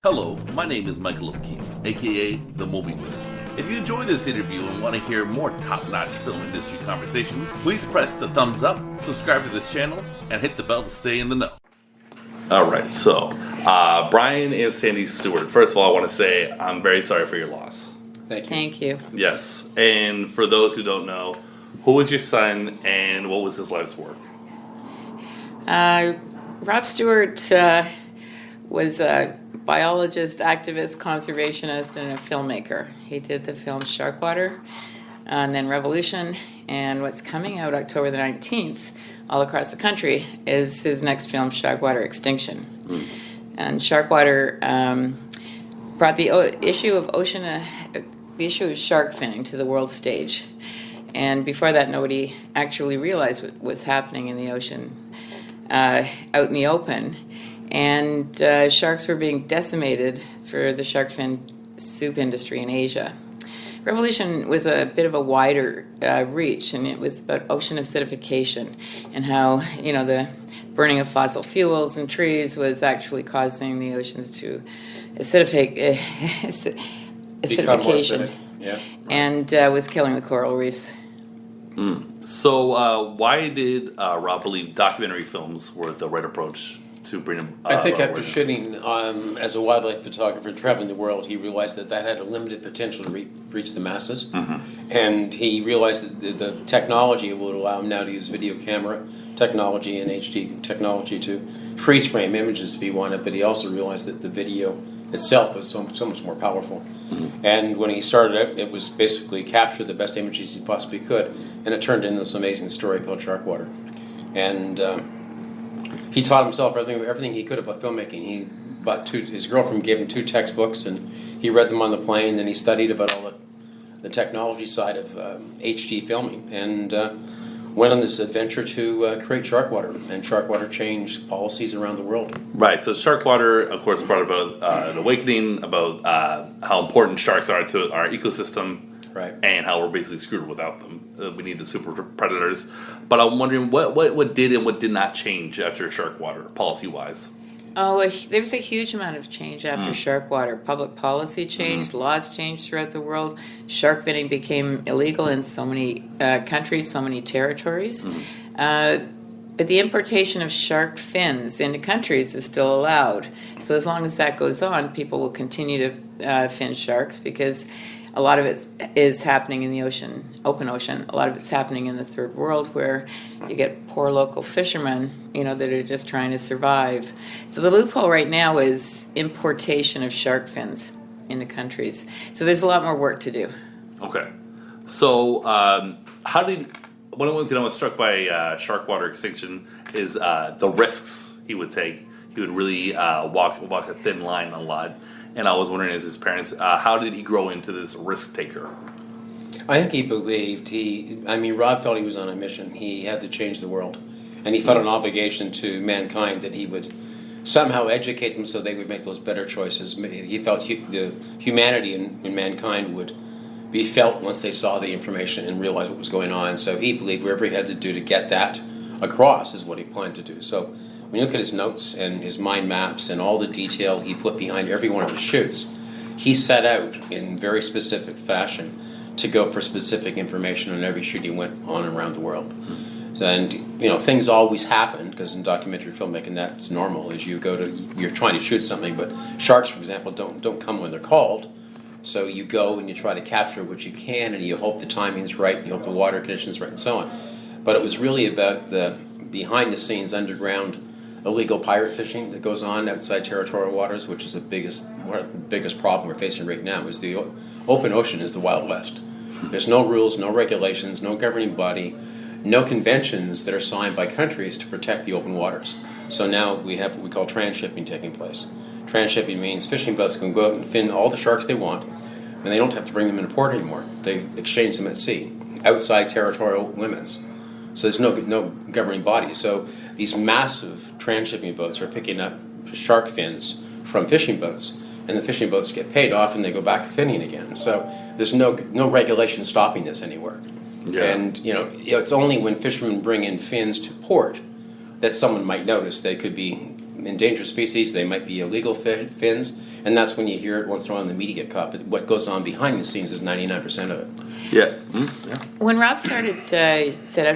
Hello, my name is Michael O'Keefe, aka The Movie Wist. If you enjoy this interview and want to hear more top-notch film industry conversations, please press the thumbs up, subscribe to this channel, and hit the bell to stay in the know. Alright, so, Brian and Sandy Stewart. First of all, I want to say I'm very sorry for your loss. Thank you. Thank you. Yes, and for those who don't know, who was your son and what was his life's work? Rob Stewart was a biologist, activist, conservationist, and a filmmaker. He did the film Sharkwater, and then Revolution, and what's coming out October the 19th all across the country is his next film, Sharkwater Extinction. And Sharkwater brought the issue of shark finning to the world stage. And before that, nobody actually realized what was happening in the ocean, out in the open. And sharks were being decimated for the shark fin soup industry in Asia. Revolution was a bit of a wider reach, and it was about ocean acidification and how, the burning of fossil fuels and trees was actually causing the oceans to acidification. Yeah. And was killing the coral reefs. So, why did Rob believe documentary films were the right approach to bring him? I think after shooting as a wildlife photographer traveling the world, he realized that had a limited potential to reach the masses. Mm-hmm. And he realized that the technology would allow him now to use video camera technology and HD technology to freeze frame images if he wanted, but he also realized that the video itself was so much more powerful. Mm-hmm. And when he started out, it was basically capture the best images he possibly could, and it turned into this amazing story called Sharkwater. And he taught himself everything he could about filmmaking. His girlfriend gave him 2 textbooks, and he read them on the plane. And he studied about all the technology side of HD filming, and went on this adventure to create Sharkwater. And Sharkwater changed policies around the world. Right, so Sharkwater, of course, brought about an awakening about how important sharks are to our ecosystem, Right. and how we're basically screwed without them. We need the super predators. But I'm wondering what did and what did not change after Sharkwater, policy-wise? Oh, there was a huge amount of change after Sharkwater. Public policy changed, laws changed throughout the world. Shark finning became illegal in so many countries, so many territories. But the importation of shark fins into countries is still allowed. So as long as that goes on, people will continue to fin sharks, because a lot of it is happening in the open ocean. A lot of it's happening in the third world, where you get poor local fishermen, that are just trying to survive. So the loophole right now is importation of shark fins into countries. So there's a lot more work to do. Okay. So one thing I was struck by Sharkwater Extinction is the risks he would take. He would really walk a thin line a lot. And I was wondering, as his parents, how did he grow into this risk taker? I think he believed Rob felt he was on a mission. He had to change the world. And he felt an obligation to mankind that he would somehow educate them so they would make those better choices. He felt the humanity in mankind would be felt once they saw the information and realized what was going on. So he believed whatever he had to do to get that across is what he planned to do. So when you look at his notes and his mind maps and all the detail he put behind every one of his shoots, he set out in very specific fashion to go for specific information on every shoot he went on around the world. And things always happen, because in documentary filmmaking that's normal. As you're trying to shoot something, but sharks, for example, don't come when they're called. So you go and you try to capture what you can, and you hope the timing's right, and you hope the water conditions right, and so on. But it was really about the behind-the-scenes underground illegal pirate fishing that goes on outside territorial waters, which is one of the biggest problem we're facing right now. Is the open ocean is the Wild West. There's no rules, no regulations, no governing body, no conventions that are signed by countries to protect the open waters. So now we have what we call transshipping taking place. Transshipping means fishing boats can go out and fin all the sharks they want, and they don't have to bring them into port anymore. They exchange them at sea, outside territorial limits. So there's no governing body. So these massive transshipping boats are picking up shark fins from fishing boats, and the fishing boats get paid off and they go back finning again. So there's no regulation stopping this anywhere. Yeah. And it's only when fishermen bring in fins to port that someone might notice they could be endangered species, they might be illegal fins, And that's when you hear it once in a while in the media get caught. But what goes on behind the scenes is 99% of it. Yeah. When Rob set out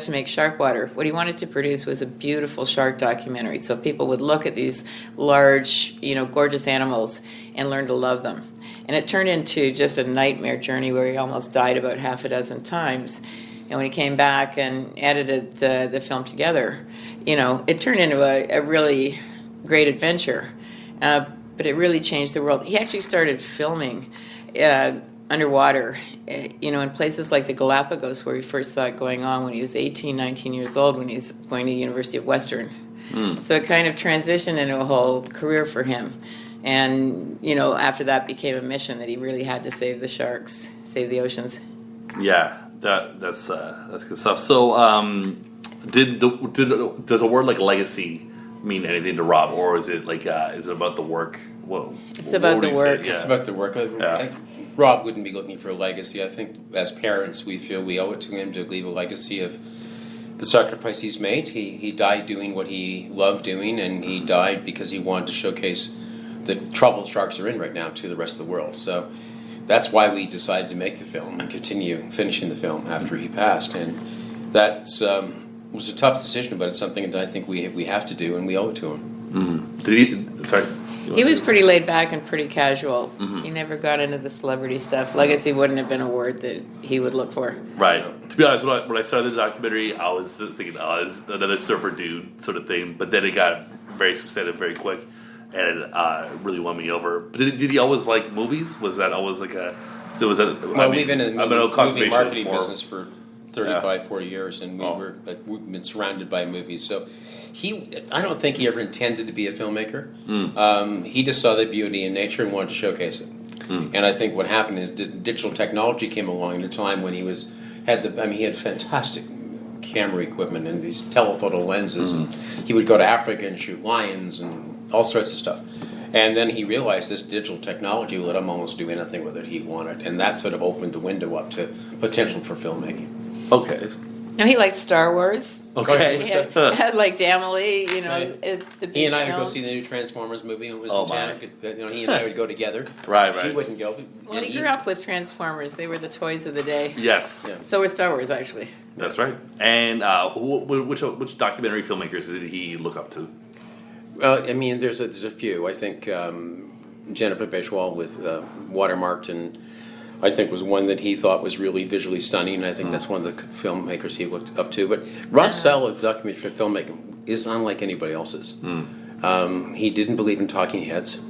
to make Sharkwater, what he wanted to produce was a beautiful shark documentary, so people would look at these large, gorgeous animals and learn to love them. And it turned into just a nightmare journey where he almost died about half a dozen times. And when he came back and edited the film together, it turned into a really great adventure. But it really changed the world. He actually started filming underwater, in places like the Galapagos, where he first saw it going on when he was 18, 19 years old, when he was going to the University of Western. So it kind of transitioned into a whole career for him. And, after that became a mission that he really had to save the sharks, save the oceans. Yeah, that's good stuff. So, does a word like legacy mean anything to Rob, or is it is it about the work? It's about the work. Yeah. It's about the work. Rob wouldn't be looking for a legacy. I think as parents, we feel we owe it to him to leave a legacy of the sacrifice he's made. He died doing what he loved doing, and he died because he wanted to showcase the trouble sharks are in right now to the rest of the world. So that's why we decided to make the film and continue finishing the film after he passed. And that was a tough decision, but it's something that I think we have to do, and we owe it to him. Did he? Sorry. He was pretty laid back and pretty casual. He never got into the celebrity stuff. Legacy wouldn't have been a word that he would look for. Right. To be honest, when I started the documentary, I was thinking, it's another surfer dude sort of thing. But then it got very substantive very quick, and it really won me over. But did he always like movies? Was that always like a? Was that? Well, we've been in the movie marketing more, business for 35, 40 years, and we've been surrounded by movies. So I don't think he ever intended to be a filmmaker. He just saw the beauty in nature and wanted to showcase it. And I think what happened is digital technology came along at a time when he had fantastic camera equipment and these telephoto lenses, and he would go to Africa and shoot lions and all sorts of stuff. And then he realized this digital technology would let him almost do anything with it he wanted, and that sort of opened the window up to potential for filmmaking. Okay. No, he liked Star Wars. Okay. He had like Damley, the big He and I would go films. see the new Transformers movie. It was Oh, he and I would go together. Right. She wouldn't go. Well, he grew up with Transformers. They were the toys of the day. Yes. Yeah. So was Star Wars, actually. That's right. And which documentary filmmakers did he look up to? Well, I mean, there's a few. I think Jennifer Bechwal with Watermarked, and I think was one that he thought was really visually stunning. And I think that's one of the filmmakers he looked up to. But Rob's style of documentary filmmaking is unlike anybody else's. He didn't believe in talking heads.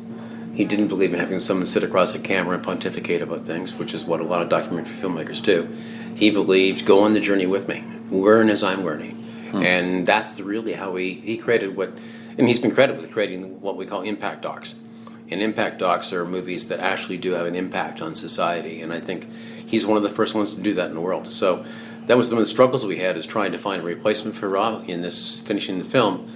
He didn't believe in having someone sit across a camera and pontificate about things, which is what a lot of documentary filmmakers do. He believed, go on the journey with me. Learn as I'm learning. And that's really how he created and he's been credited with creating what we call impact docs. And impact docs are movies that actually do have an impact on society. And I think he's one of the first ones to do that in the world. So that was one of the struggles we had, is trying to find a replacement for Rob in this finishing the film.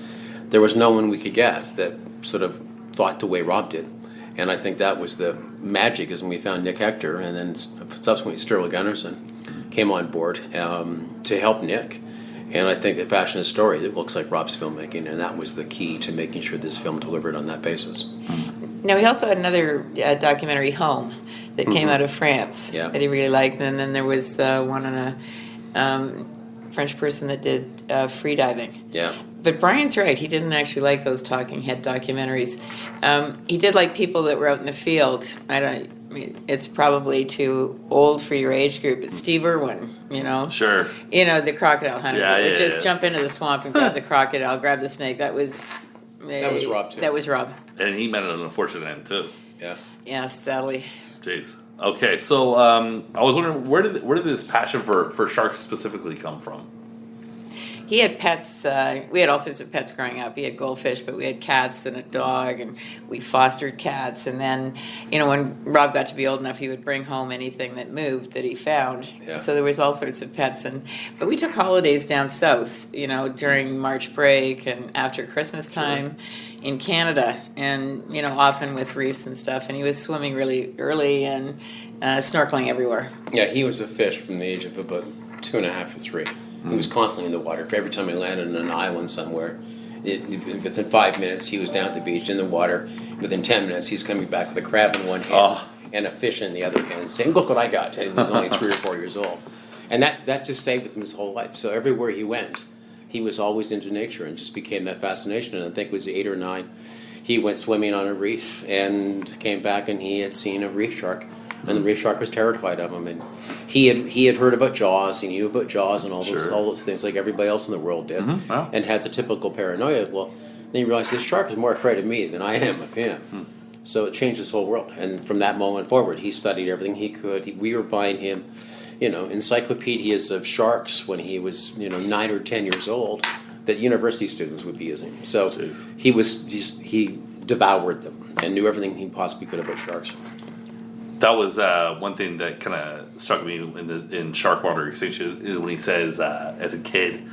There was no one we could get that sort of thought the way Rob did. And I think that was the magic, is when we found Nick Hector, and then subsequently Sterling Gunnarsson came on board to help Nick. And I think they fashioned a story that looks like Rob's filmmaking, and that was the key to making sure this film delivered on that basis. Now, he also had another documentary, Home, that came out of France that he really liked. And then there was one on a French person that did freediving. Yeah. But Brian's right. He didn't actually like those talking head documentaries. He did like people that were out in the field. I mean, it's probably too old for your age group. It's Steve Irwin, Sure. The crocodile hunter. Yeah, Just jump into the swamp and grab the crocodile, grab the snake. That was Rob, too. That was Rob. And he met an unfortunate end too. Yeah. Yeah, sadly. Jeez. Okay, so I was wondering, where did this passion for sharks specifically come from? He had pets. We had all sorts of pets growing up. He had goldfish, but we had cats and a dog, and we fostered cats. And then, when Rob got to be old enough, he would bring home anything that moved that he found. Yeah. So there was all sorts of pets. But we took holidays down south, during March break and after Christmas time in Canada, and, often with reefs and stuff. And he was swimming really early and snorkeling everywhere. Yeah, he was a fish from the age of about 2.5 or 3. He was constantly in the water. Every time he landed on an island somewhere, within 5 minutes, he was down at the beach in the water. Within 10 minutes, he's coming back with a crab in one hand Oh. and a fish in the other hand, saying, "Look what I got." And he was only 3 or 4 years old. And that just stayed with him his whole life. So everywhere he went, he was always into nature and just became that fascination. And I think it was 8 or 9, he went swimming on a reef and came back and he had seen a reef shark. And the reef shark was terrified of him. And he had heard about Jaws, he knew about Jaws and all those things like everybody else in the world did, Wow. and had the typical paranoia. Well, then he realized this shark is more afraid of me than I am of him. So it changed his whole world. And from that moment forward, he studied everything he could. We were buying him, encyclopedias of sharks when he was, 9 or 10 years old that university students would be using. So he devoured them and knew everything he possibly could about sharks. That was one thing that kind of struck me in Sharkwater Extinction is when he says, as a kid,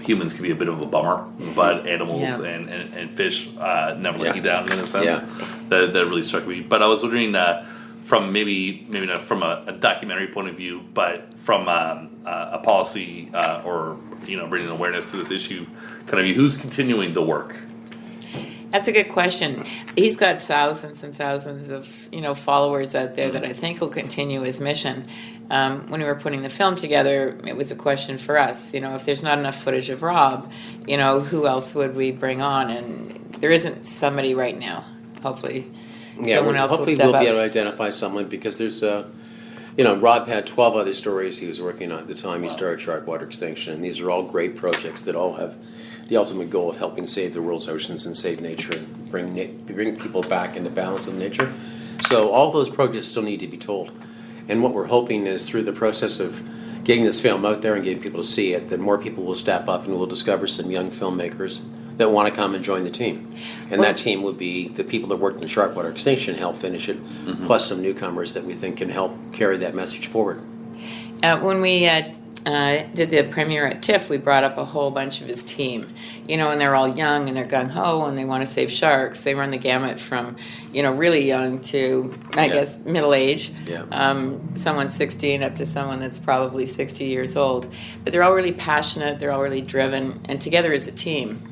humans can be a bit of a bummer, but animals and fish never let you down in a sense. Yeah. That really struck me. But I was wondering from maybe not from a documentary point of view, but from a policy or bringing awareness to this issue, kind of who's continuing the work. That's a good question. He's got thousands and thousands of followers out there that I think will continue his mission. When we were putting the film together, it was a question for us. If there's not enough footage of Rob, who else would we bring on? And there isn't somebody right now. Hopefully, someone else will step up. Hopefully, we'll be able to identify someone because there's Rob had 12 other stories he was working on at the time he started Sharkwater Extinction. And these are all great projects that all have the ultimate goal of helping save the world's oceans and save nature and bring people back into balance with nature. So all those projects still need to be told. And what we're hoping is through the process of getting this film out there and getting people to see it, that more people will step up and we'll discover some young filmmakers that want to come and join the team. And that team would be the people that worked in Sharkwater Extinction, help finish it, plus some newcomers that we think can help carry that message forward. When we did the premiere at TIFF, we brought up a whole bunch of his team, and they're all young and they're gung-ho and they want to save sharks. They run the gamut from, really young to, I guess, middle age. Yeah. Someone 16 up to someone that's probably 60 years old. But they're all really passionate, they're all really driven, and together as a team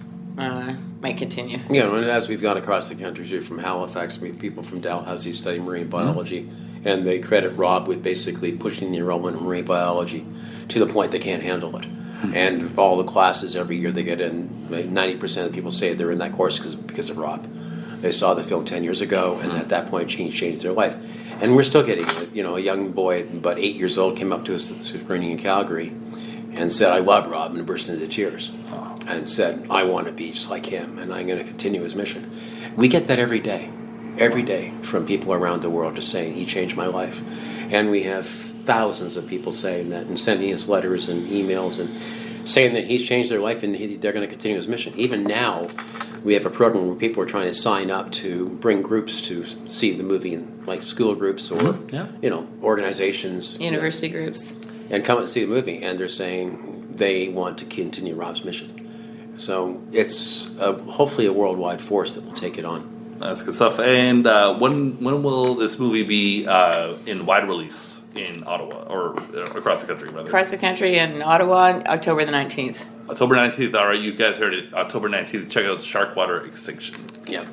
might continue. And as we've gone across the country too, from Halifax, we have people from Dalhousie studying marine biology, and they credit Rob with basically pushing the enrollment in marine biology to the point they can't handle it. And of all the classes every year they get in, 90% of the people say they're in that course because of Rob. They saw the film 10 years ago, and at that point changed their life. And we're still getting it. A young boy, about 8 years old, came up to us at the screening in Calgary and said, "I love Rob," and burst into tears. And said, "I want to be just like him, and I'm going to continue his mission." We get that every day from people around the world just saying, "He changed my life." And we have thousands of people saying that and sending us letters and emails and saying that he's changed their life and they're going to continue his mission. Even now, we have a program where people are trying to sign up to bring groups to see the movie, like school groups or organizations, University groups. and come and see the movie. And they're saying they want to continue Rob's mission. So it's hopefully a worldwide force that will take it on. That's good stuff. And when will this movie be in wide release in Ottawa or across the country, rather? Across the country in Ottawa, October the 19th. October 19th. All right, you guys heard it. October 19th. Check out Sharkwater Extinction. Yeah.